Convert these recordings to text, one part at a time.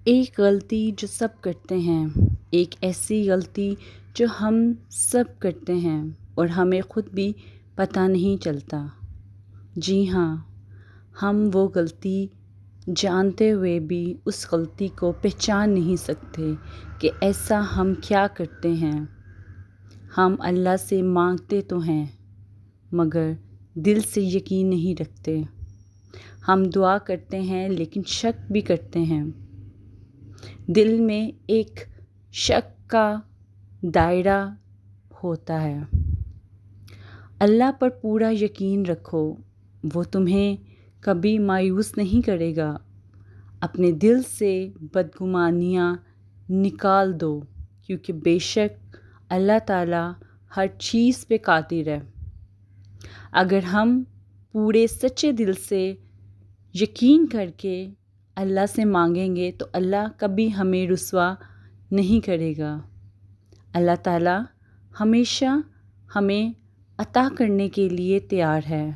ایک غلطی جو سب کرتے ہیں، ایک ایسی غلطی جو ہم سب کرتے ہیں اور ہمیں خود بھی پتہ نہیں چلتا۔ جی ہاں، ہم وہ غلطی جانتے ہوئے بھی اس غلطی کو پہچان نہیں سکتے کہ ایسا ہم کیا کرتے ہیں۔ ہم اللہ سے مانگتے تو ہیں مگر دل سے یقین نہیں رکھتے۔ ہم دعا کرتے ہیں لیکن شک بھی کرتے ہیں۔ دل میں ایک شک کا دائرہ ہوتا ہے۔ اللہ پر پورا یقین رکھو، وہ تمہیں کبھی مایوس نہیں کرے گا۔ اپنے دل سے بدگمانیاں نکال دو کیونکہ بے شک اللہ تعالیٰ ہر چیز پہ قادر ہے۔ اگر ہم پورے سچے دل سے یقین کر کے اللہ سے مانگیں گے تو اللہ کبھی ہمیں رسوا نہیں کرے گا۔ اللہ تعالیٰ ہمیشہ ہمیں عطا کرنے کے لیے تیار ہے۔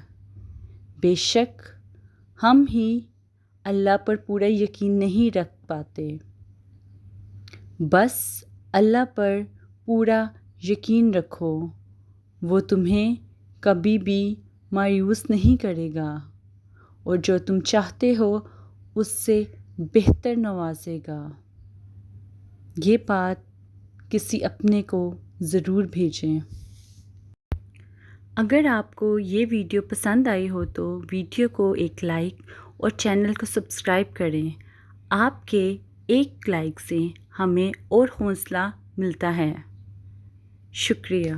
بے شک ہم ہی اللہ پر پورا یقین نہیں رکھ پاتے۔ بس اللہ پر پورا یقین رکھو، وہ تمہیں کبھی بھی مایوس نہیں کرے گا اور جو تم چاہتے ہو اس سے بہتر نوازے گا۔ یہ بات کسی اپنے کو ضرور بھیجیں۔ اگر آپ کو یہ ویڈیو پسند آئی ہو تو ویڈیو کو ایک لائک اور چینل کو سبسکرائب کریں۔ آپ کے ایک لائک سے ہمیں اور حوصلہ ملتا ہے۔ شکریہ۔